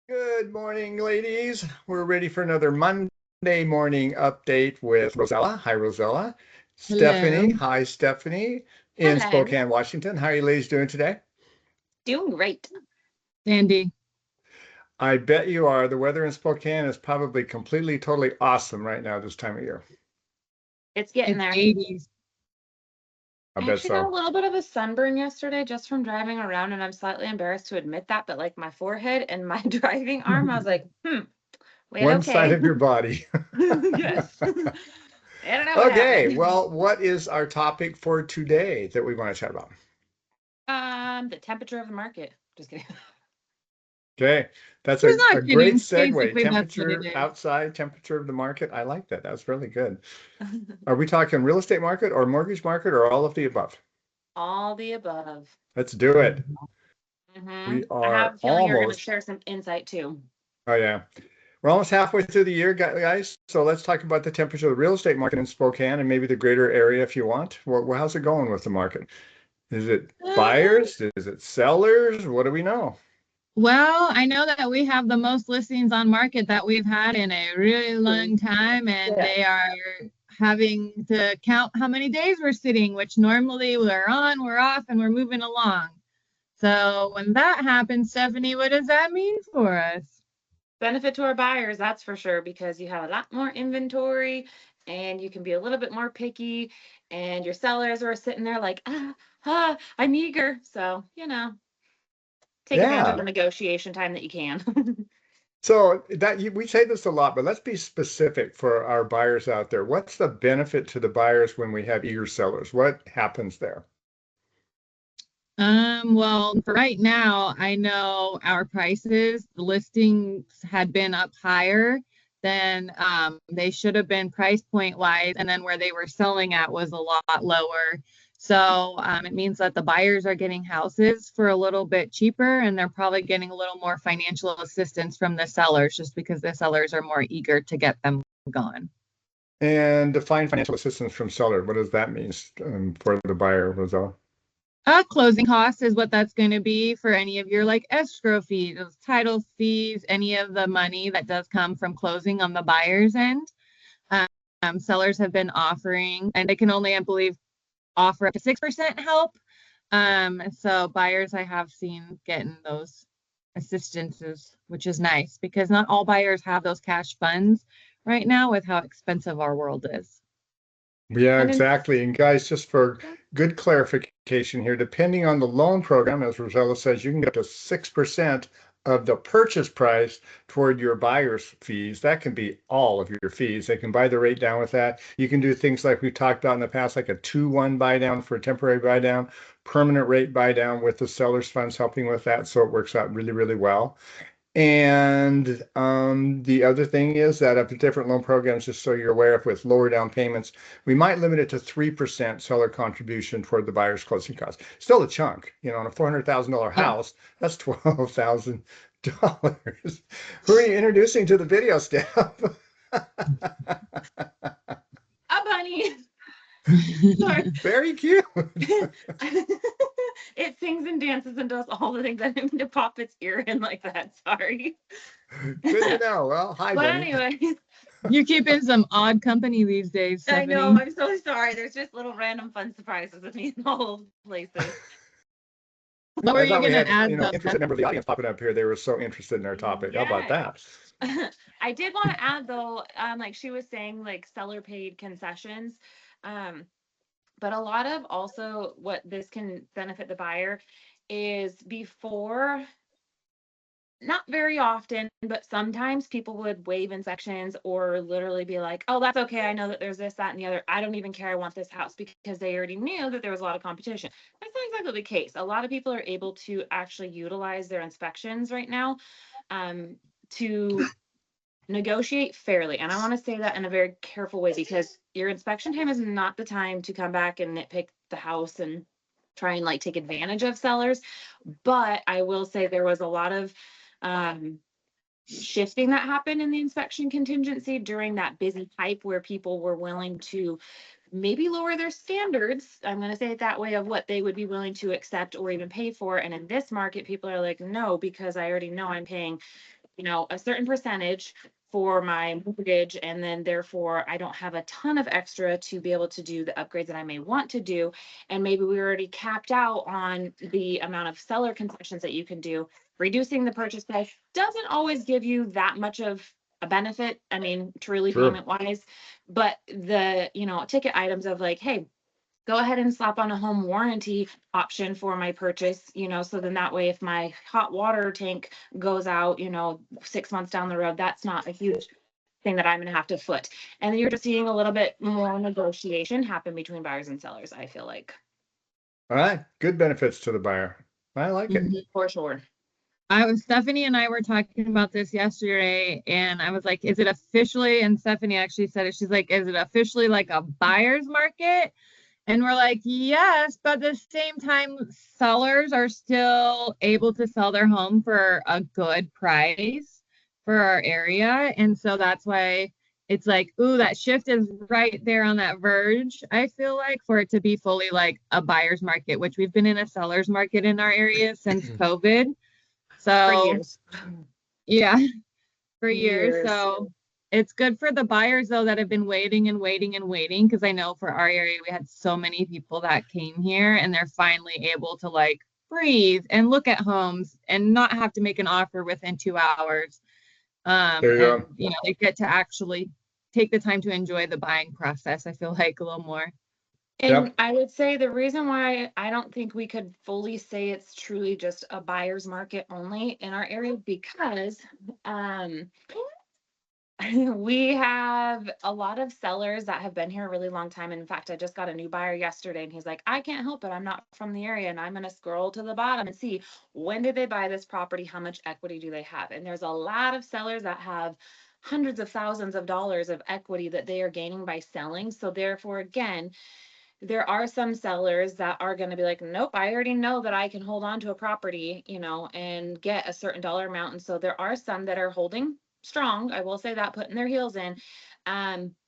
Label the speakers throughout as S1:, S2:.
S1: Good morning, ladies. We're ready for another Monday morning update with Rozella. Hi, Rozella.
S2: Hello.
S1: Stephanie. Hi, Stephanie in
S3: Hello.
S1: Spokane, Washington. How are you ladies doing today?
S3: Doing great.
S2: Sandy.
S1: I bet you are. The weather in Spokane is probably completely, totally awesome right now this time of year.
S3: It's getting
S2: It's
S3: there.
S2: 80s.
S1: I
S3: I
S1: bet
S3: actually got a
S1: so.
S3: little bit of a sunburn yesterday just from driving around, and I'm slightly embarrassed to admit that, but like my forehead and my driving arm, I was like, wait,
S1: One side
S3: okay.
S1: of your body.
S3: Yes. I don't know what
S1: Okay,
S3: happened.
S1: well, what is our topic for today that we want to chat about?
S3: The temperature of the market. Just kidding.
S1: Okay, that's
S2: She's
S1: a
S2: not
S1: great
S2: kidding.
S1: segue.
S2: Basically, that's what it
S1: Temperature
S2: is.
S1: outside, temperature of the market. I like that. That's really good. Are we talking real estate market or mortgage market or all of the above?
S3: All the above.
S1: Let's do it. We
S3: I have
S1: are
S3: a feeling you're going to
S1: almost,
S3: share some insight too.
S1: oh yeah, we're almost halfway through the year, guys. So let's talk about the temperature of the real estate market in Spokane and maybe the greater area if you want. How's it going with the market? Is it buyers? Is it sellers? What do we know?
S2: Well, I know that we have the most listings on market that we've had in a really long time, and
S3: Yeah.
S2: they are having to count how many days we're sitting, which normally we're on, we're off, and we're moving along. So when that happens, Stephanie, what does that mean for us?
S3: Benefit to our buyers, that's for sure, because you have a lot more inventory and you can be a little bit more picky, and your sellers are sitting there like, I'm eager. So, take advantage of
S1: Yeah.
S3: the negotiation time that you can.
S1: So we say this a lot, but let's be specific for our buyers out there. What's the benefit to the buyers when we have eager sellers? What happens there?
S2: Well, for right now, I know our prices, the listings had been up higher than they should have been price point wise, and then where they were selling at was a lot lower. So it means that the buyers are getting houses for a little bit cheaper, and they're probably getting a little more financial assistance from the sellers just because the sellers are more eager to get them gone.
S1: And define financial assistance from seller. What does that mean for the buyer, Roselle?
S2: Closing costs is what that's going to be for any of your like escrow fees, title fees, any of the money that does come from closing on the buyer's end. Sellers have been offering, and they can only, I believe, offer up to 6% help. So buyers I have seen getting those assistances, which is nice because not all buyers have those cash funds right now with how expensive our world is.
S1: Yeah,
S3: And in
S1: exactly. And guys, just for good clarification here, depending on the loan program, as Rosella says, you can get up to 6% of the purchase price toward your buyer's fees. That can be all of your fees. They can buy the rate down with that. You can do things like we talked about in the past, like a 2-1 buy down for a temporary buy down, permanent rate buy down with the seller's funds helping with that. So it works out really, really well. And the other thing is that up to different loan programs, just so you're aware, if with lower down payments, we might limit it to 3% seller contribution toward the buyer's closing costs. Still a chunk, on a $400,000
S2: Yeah.
S1: house, that's $12,000. Who are you introducing to the video, Steph?
S3: a bunny. Sorry.
S1: Very cute.
S3: It sings and dances and does all the things. I didn't mean to pop its ear in like that. Sorry.
S1: Good to know. Well, hi,
S3: But
S1: Bunny.
S3: anyways,
S2: You keep in some odd company these days,
S3: I know.
S2: Stephanie.
S3: I'm so sorry. There's just little random fun surprises with me in all places.
S2: What were
S1: I
S2: you
S1: thought we
S2: going to
S1: had,
S2: add though?
S1: interested member of the audience popping up here. They were so interested in our topic. How about
S3: Yes.
S1: that?
S3: I did want to add though, like she was saying, like seller paid concessions. Um, but a lot of also what this can benefit the buyer is before, not very often, but sometimes people would waive inspections or literally be like, oh, that's okay. I know that there's this, that, and the other. I don't even care. I want this house, because they already knew that there was a lot of competition. That's not exactly the case. A lot of people are able to actually utilize their inspections right now to negotiate fairly. And I want to say that in a very careful way, because your inspection time is not the time to come back and nitpick the house and try and like take advantage of sellers. But I will say there was a lot of shifting that happened in the inspection contingency during that busy pipe where people were willing to maybe lower their standards. I'm going to say it that way, of what they would be willing to accept or even pay for. And in this market, people are like, no, because I already know I'm paying a certain percentage for my mortgage, and then therefore I don't have a ton of extra to be able to do the upgrades that I may want to do. And maybe we already capped out on the amount of seller concessions that you can do. Reducing the purchase price doesn't always give you that much of a benefit. I mean, truly
S1: Sure.
S3: payment wise, but the, ticket items of like, hey, go ahead and slap on a home warranty option for my purchase, so then that way if my hot water tank goes out, 6 months down the road, that's not a huge thing that I'm going to have to foot. And then you're just seeing a little bit more negotiation happen between buyers and sellers, I feel like.
S1: All right. Good benefits to the buyer. I like it.
S3: For sure.
S2: Steffani and I were talking about this yesterday, and I was like, is it officially, and Steffani actually said it, she's like, is it officially like a buyer's market? And we're like, yes, but at the same time, sellers are still able to sell their home for a good price for our area. And so that's why it's like, ooh, that shift is right there on that verge, I feel like, for it to be fully like a buyer's market, which we've been in a seller's market in our area since COVID. So,
S3: For years.
S2: Yeah, for years. So it's good for the buyers though that have been waiting and waiting and waiting, because I know for our area we had so many people that came here and they're finally able to like breathe and look at homes and not have to make an offer within 2 hours.
S1: There you
S2: and
S1: go.
S2: they get to actually take the time to enjoy the buying process, I feel like, a little more.
S3: And
S1: Yep.
S3: I would say the reason why I don't think we could fully say it's truly just a buyer's market only in our area, because we have a lot of sellers that have been here a really long time. And in fact, I just got a new buyer yesterday and he's like, I can't help it, I'm not from the area. And I'm going to scroll to the bottom and see, when did they buy this property? How much equity do they have? And there's a lot of sellers that have hundreds of thousands of dollars of equity that they are gaining by selling. So therefore, again, there are some sellers that are going to be like, nope, I already know that I can hold on to a property, and get a certain dollar amount. And so there are some that are holding strong, I will say that, putting their heels in,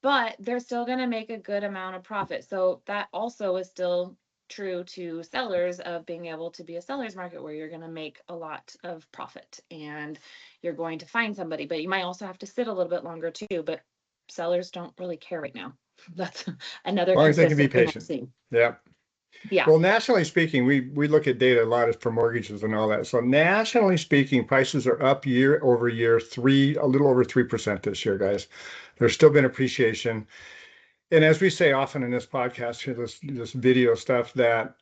S3: but they're still going to make a good amount of profit. So that also is still true to sellers, of being able to be a seller's market where you're going to make a lot of profit and you're going to find somebody, but you might also have to sit a little bit longer too. But sellers don't really care right now. That's another
S1: As long as they can be
S3: consistent thing I'm
S1: patient. Yep.
S3: Yeah.
S1: Well, nationally speaking, we look at data a lot for mortgages and all that. So nationally speaking, prices are up year over year, a little over 3% this year, guys. There's still been appreciation. And as we say often in this podcast, here, this video stuff, that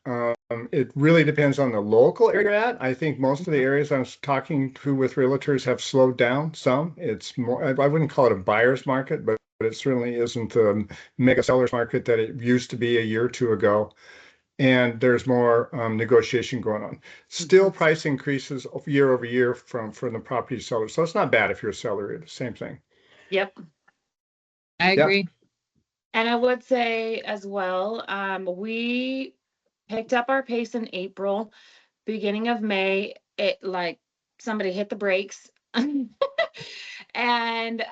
S1: it really depends on the local area you're at. I think most of the areas I was talking to with realtors have slowed down some. It's more, I wouldn't call it a buyer's market, but it certainly isn't the mega seller's market that it used to be a year or two ago. And there's more negotiation going on. Still price increases year over year from the property seller. So it's not bad if you're a seller, it's the same thing.
S3: Yep.
S2: I agree.
S3: And I would say as well, we picked up our pace in April. Beginning of May, it like somebody hit the brakes. And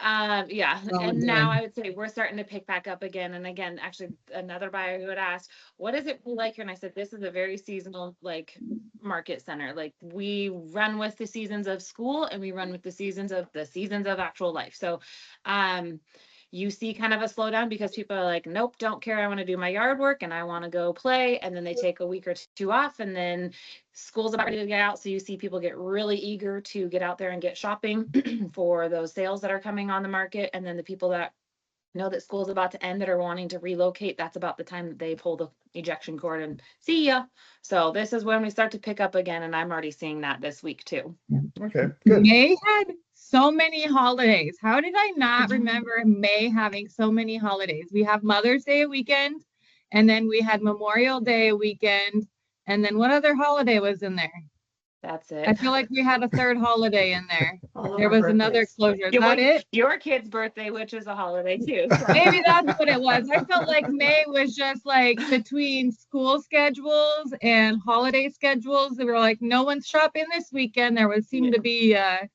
S3: yeah, and now I would say we're starting to pick back up again. And again, actually another buyer who had asked, what is it like here? And I said, this is a very seasonal like market center. Like, we run with the seasons of school and we run with the seasons of actual life. So you see kind of a slowdown because people are like, nope, don't care, I want to do my yard work and I want to go play. And then they take a week or two off, and then school's about ready to get out. So you see people get really eager to get out there and get shopping for those sales that are coming on the market. And then the people that know that school's about to end that are wanting to relocate, that's about the time that they pull the ejection cord and see ya. So this is when we start to pick up again, and I'm already seeing that this week too.
S1: Okay, good.
S2: May had so many holidays. How did I not remember May having so many holidays? We have Mother's Day weekend, and then we had Memorial Day weekend, and then what other holiday was in there?
S3: That's it.
S2: I feel like we had a third holiday in there. There was another closure. Is that it?
S3: Your kid's birthday, which is a holiday too. So.
S2: Maybe that's what it was. I felt like May was just like between school schedules and holiday schedules. They were like, no one's shopping this weekend. There seemed to be a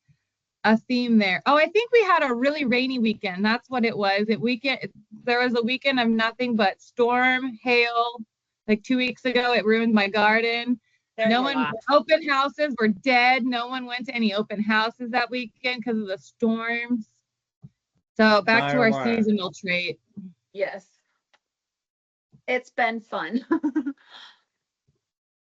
S2: theme there. Oh, I think we had a really rainy weekend. That's what it was. There was a weekend of nothing but storm, hail. Like 2 weeks ago, it ruined my garden.
S3: There's
S2: No
S3: a
S2: one,
S3: lot.
S2: open houses were dead. No one went to any open houses that weekend because of the storms. So back
S1: My,
S2: to
S1: oh
S2: our
S1: my.
S2: seasonal trait.
S3: Yes. It's been fun.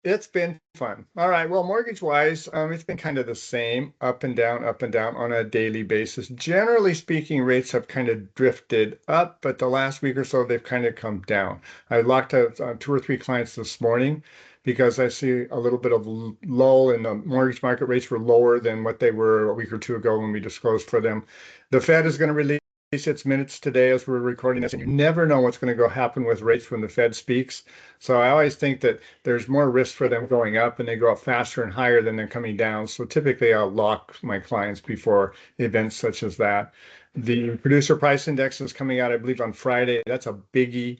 S1: It's been fun. All right. Well, mortgage wise, it's been kind of the same, up and down on a daily basis. Generally speaking, rates have kind of drifted up, but the last week or so, they've kind of come down. I locked out 2 or 3 clients this morning because I see a little bit of lull in the mortgage market. Rates were lower than what they were a week or two ago when we disclosed for them. The Fed is going to release its minutes today as we're recording this, and you never know what's going to go happen with rates when the Fed speaks. So I always think that there's more risk for them going up, and they go up faster and higher than they're coming down. So typically I'll lock my clients before events such as that. The producer price index is coming out, I believe, on Friday. That's a biggie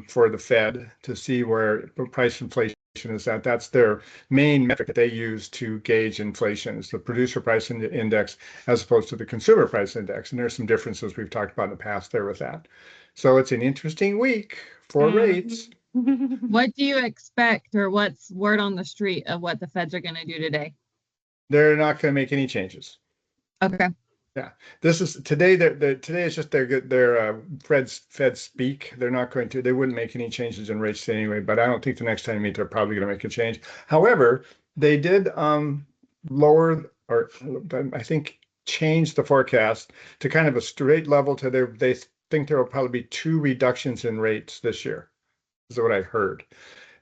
S1: for the Fed to see where price inflation is at. That's their main metric that they use to gauge inflation, is the producer price index as opposed to the consumer price index. And there's some differences we've talked about in the past there with that. So it's an interesting week for rates.
S2: What do you expect, or what's word on the street of what the Feds are going to do today?
S1: They're not going to make any changes.
S2: Okay.
S1: Yeah, this is today. Today is just their Fed speak. They're not going to. They wouldn't make any changes in rates anyway. But I don't think the next time they meet, they're probably going to make a change. However, they did lower, or I think change the forecast to kind of a straight level to their. They think there will probably be 2 reductions in rates this year. Is what I heard.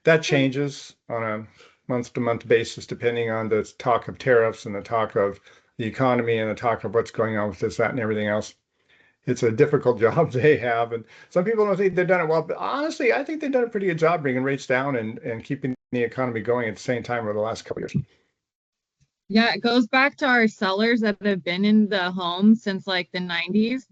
S1: That changes on a month-to-month basis, depending on the talk of tariffs and the talk of the economy and the talk of what's going on with this, that, and everything else. It's a difficult job they have. And some people don't think they've done it well, but honestly, I think they've done a pretty good job bringing rates down and keeping the economy going at the same time over the last couple of years.
S2: Yeah, it goes back to our sellers that have been in the home since like the 90s.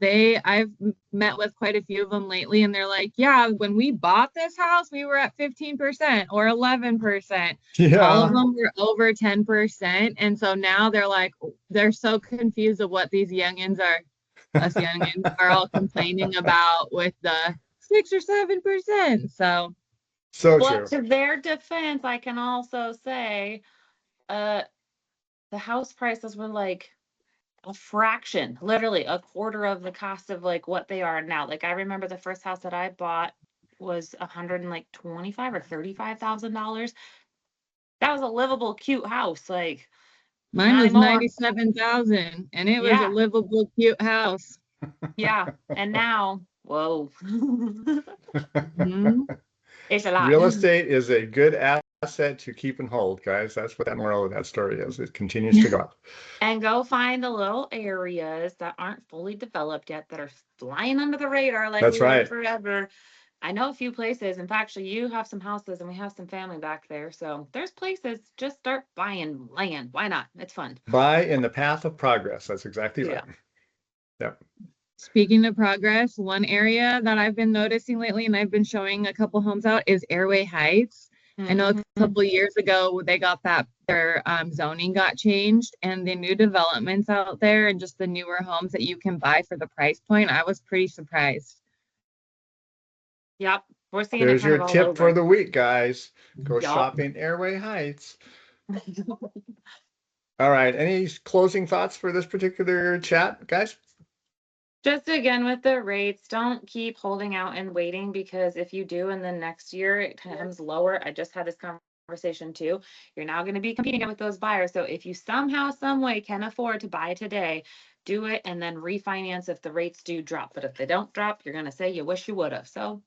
S2: I've met with quite a few of them lately, and they're like, yeah, when we bought this house, we were at 15% or 11%. All of them were over 10%. And so now they're like, they're so confused of what these youngins are, us youngins are all complaining about with the 6 or 7%. So
S3: But to their defense, I can also say, the house prices were like a fraction, literally a quarter of the cost of like what they are now. Like I remember the first house that I bought was $125,000 or $35,000. That was a livable, cute house. Like
S2: mine
S3: not
S2: was
S3: anymore.
S2: 97,000, and it was a livable, cute house.
S3: Yeah, and now, whoa, it's a lot.
S1: Real estate is a good asset to keep and hold, guys. That's what that moral of that story is. It continues to go up.
S3: And go find the little areas that aren't fully developed yet, that are flying under the radar like
S1: That's
S3: we
S1: right.
S3: were forever. I know a few places. In fact, actually, you have some houses and we have some family back there. So there's places. Just start buying land. Why not? It's fun.
S1: Buy in the path of progress. That's exactly right. Yep.
S2: Speaking of progress, one area that I've been noticing lately, and I've been showing a couple homes out, is Airway Heights. I know a couple years ago they got their zoning got changed, and the new developments out there and just the newer homes that you can buy for the price point, I was pretty surprised.
S3: Yep, we're seeing
S1: There's
S3: it kind
S1: your
S3: of all
S1: tip
S3: over.
S1: for the week, guys. Go shopping Airway Heights. All right. Any closing thoughts for this particular chat, guys?
S3: Just again with the rates, don't keep holding out and waiting, because if you do and then next year it comes lower, I just had this conversation too, you're now going to be competing with those buyers. So if you somehow, some way can afford to buy today, do it and then refinance if the rates do drop. But if they don't drop, you're going to say you wish you would have. So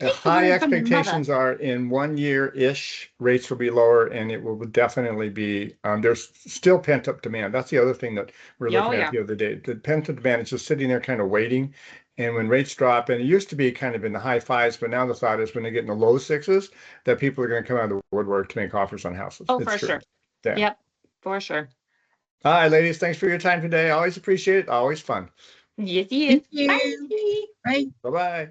S1: high expectations are in 1 year-ish, rates will be lower, and it will definitely be, there's still pent-up demand. That's the other thing that we're looking at the other day. The pent-up demand is just sitting there kind of waiting. And when rates drop, and it used to be kind of in the high 5s, but now the thought is when they get in the low 6s, that people are going to come out of the woodwork to make offers on houses.
S3: Oh, for sure.
S1: Yeah.
S3: Yep, for sure.
S1: All right, ladies, thanks for your time today. Always appreciate it. Always fun.
S3: Yes, yes.
S2: Thank you.
S3: Bye.
S2: Bye.
S1: Bye-bye.